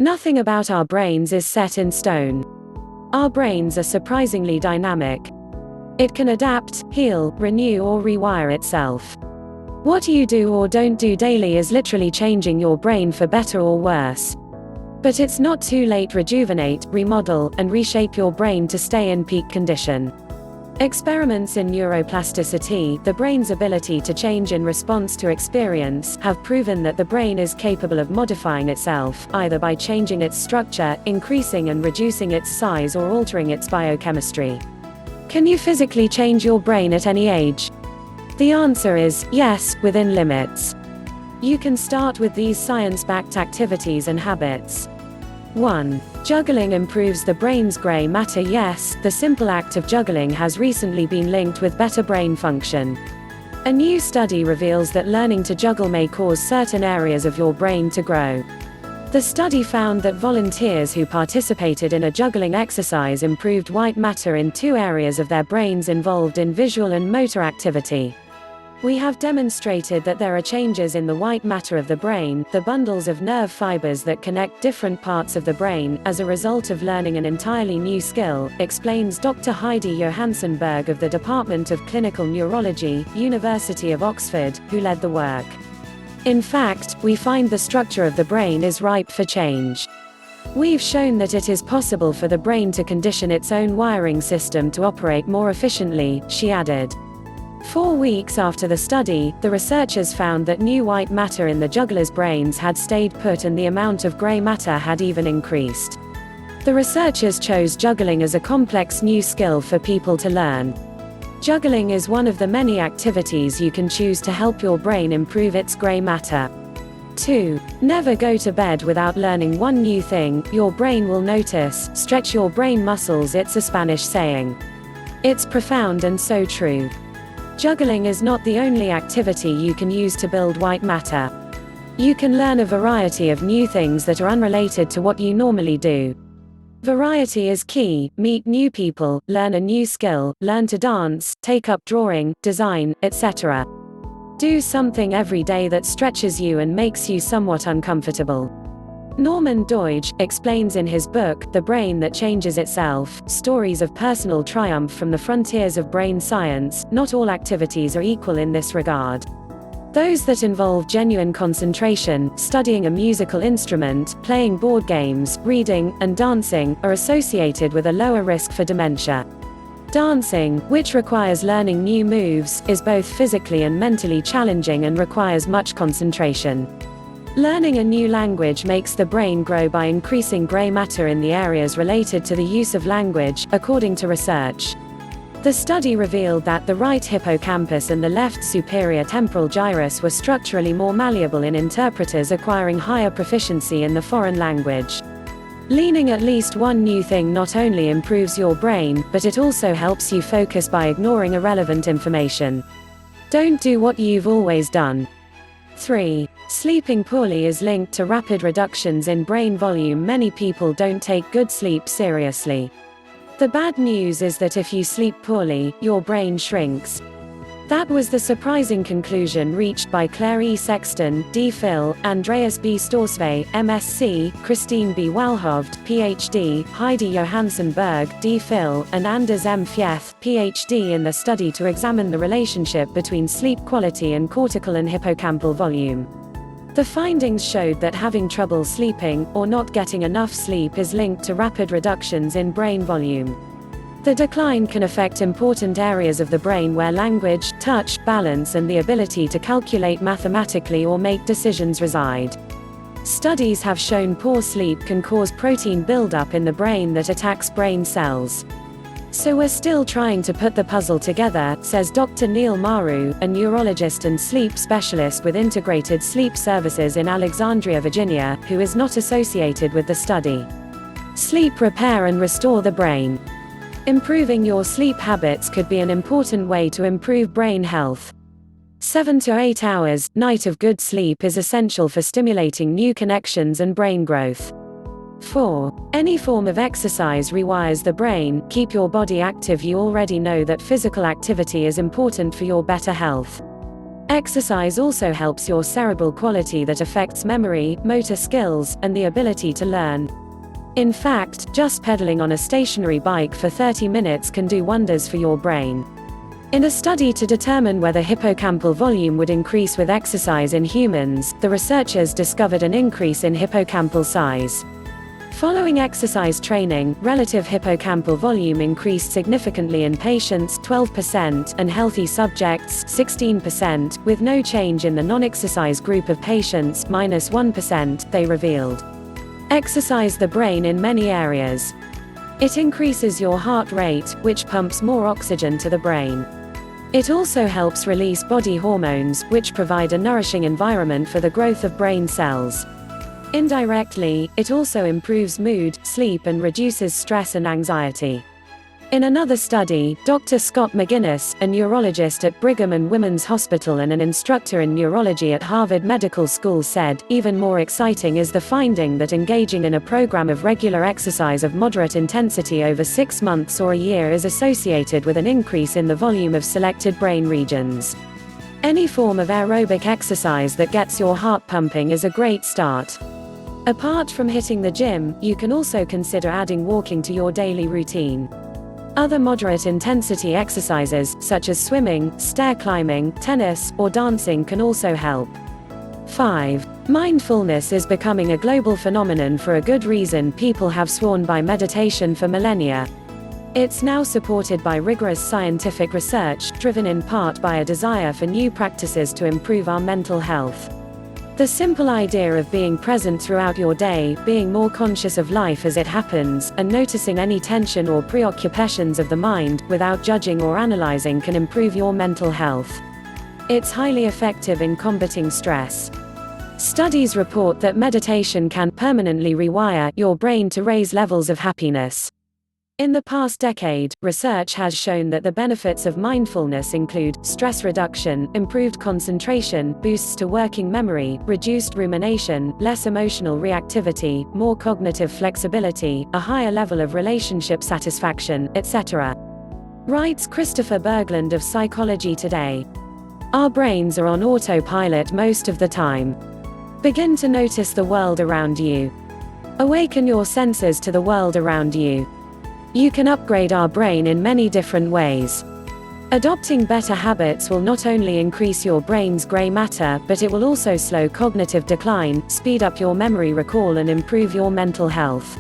Nothing about our brains is set in stone. Our brains are surprisingly dynamic. It can adapt, heal, renew, or rewire itself. What you do or don't do daily is literally changing your brain for better or worse. But it's not too late to rejuvenate, remodel, and reshape your brain to stay in peak condition. Experiments in neuroplasticity, the brain's ability to change in response to experience, have proven that the brain is capable of modifying itself, either by changing its structure, increasing and reducing its size, or altering its biochemistry. Can you physically change your brain at any age? The answer is yes, within limits. You can start with these science-backed activities and habits. 1. Juggling improves the brain's gray matter. Yes, the simple act of juggling has recently been linked with better brain function. A new study reveals that learning to juggle may cause certain areas of your brain to grow. The study found that volunteers who participated in a juggling exercise improved white matter in 2 areas of their brains involved in visual and motor activity. We have demonstrated that there are changes in the white matter of the brain, the bundles of nerve fibers that connect different parts of the brain, as a result of learning an entirely new skill, explains Dr. Heidi Johansson Berg of the Department of Clinical Neurology, University of Oxford, who led the work. In fact, we find the structure of the brain is ripe for change. We've shown that it is possible for the brain to condition its own wiring system to operate more efficiently, she added. 4 weeks after the study, the researchers found that new white matter in the jugglers' brains had stayed put and the amount of gray matter had even increased. The researchers chose juggling as a complex new skill for people to learn. Juggling is one of the many activities you can choose to help your brain improve its gray matter. 2. Never go to bed without learning one new thing your brain will notice. Stretch your brain muscles. It's a Spanish saying. It's profound and so true. Juggling is not the only activity you can use to build white matter. You can learn a variety of new things that are unrelated to what you normally do. Variety is key. Meet new people, learn a new skill, learn to dance, take up drawing, design, etc. Do something every day that stretches you and makes you somewhat uncomfortable. Norman Doidge explains in his book, The Brain That Changes Itself, Stories of Personal Triumph from the Frontiers of Brain Science, not all activities are equal in this regard. Those that involve genuine concentration, studying a musical instrument, playing board games, reading, and dancing, are associated with a lower risk for dementia. Dancing, which requires learning new moves, is both physically and mentally challenging and requires much concentration. Learning a new language makes the brain grow by increasing gray matter in the areas related to the use of language, according to research. The study revealed that the right hippocampus and the left superior temporal gyrus were structurally more malleable in interpreters acquiring higher proficiency in the foreign language. Learning at least one new thing not only improves your brain, but it also helps you focus by ignoring irrelevant information. Don't do what you've always done. 3. Sleeping poorly is linked to rapid reductions in brain volume. Many people don't take good sleep seriously. The bad news is that if you sleep poorly, your brain shrinks. That was the surprising conclusion reached by Claire E. Sexton, D.Phil, Andreas B. Storsvey, MSc, Christine B. Walhovd, Ph.D., Heidi Johansson Berg, D.Phil, and Anders M. Fjeth, Ph.D. in the study to examine the relationship between sleep quality and cortical and hippocampal volume. The findings showed that having trouble sleeping, or not getting enough sleep, is linked to rapid reductions in brain volume. The decline can affect important areas of the brain where language, touch, balance, and the ability to calculate mathematically or make decisions reside. Studies have shown poor sleep can cause protein buildup in the brain that attacks brain cells. So we're still trying to put the puzzle together, says Dr. Neil Maru, a neurologist and sleep specialist with Integrated Sleep Services in Alexandria, Virginia, who is not associated with the study. Sleep repair and restore the brain. Improving your sleep habits could be an important way to improve brain health. 7 to 8 hours, night of good sleep is essential for stimulating new connections and brain growth. 4. Any form of exercise rewires the brain. Keep your body active. You already know that physical activity is important for your better health. Exercise also helps your cerebral quality that affects memory, motor skills, and the ability to learn. In fact, just pedaling on a stationary bike for 30 minutes can do wonders for your brain. In a study to determine whether hippocampal volume would increase with exercise in humans, the researchers discovered an increase in hippocampal size. Following exercise training, relative hippocampal volume increased significantly in patients 12% and healthy subjects 16%, with no change in the non-exercise group of patients -1%, they revealed. Exercise the brain in many areas. It increases your heart rate, which pumps more oxygen to the brain. It also helps release body hormones, which provide a nourishing environment for the growth of brain cells. Indirectly, it also improves mood, sleep, and reduces stress and anxiety. In another study, Dr. Scott McGinnis, a neurologist at Brigham and Women's Hospital and an instructor in neurology at Harvard Medical School said, even more exciting is the finding that engaging in a program of regular exercise of moderate intensity over 6 months or a year is associated with an increase in the volume of selected brain regions. Any form of aerobic exercise that gets your heart pumping is a great start. Apart from hitting the gym, you can also consider adding walking to your daily routine. Other moderate intensity exercises, such as swimming, stair climbing, tennis, or dancing can also help. 5. Mindfulness is becoming a global phenomenon for a good reason. People have sworn by meditation for millennia. It's now supported by rigorous scientific research, driven in part by a desire for new practices to improve our mental health. The simple idea of being present throughout your day, being more conscious of life as it happens, and noticing any tension or preoccupations of the mind, without judging or analyzing, can improve your mental health. It's highly effective in combating stress. Studies report that meditation can permanently rewire your brain to raise levels of happiness. In the past decade, research has shown that the benefits of mindfulness include stress reduction, improved concentration, boosts to working memory, reduced rumination, less emotional reactivity, more cognitive flexibility, a higher level of relationship satisfaction, etc. Writes Christopher Berglund of Psychology Today. Our brains are on autopilot most of the time. Begin to notice the world around you. Awaken your senses to the world around you. You can upgrade our brain in many different ways. Adopting better habits will not only increase your brain's gray matter, but it will also slow cognitive decline, speed up your memory recall, and improve your mental health.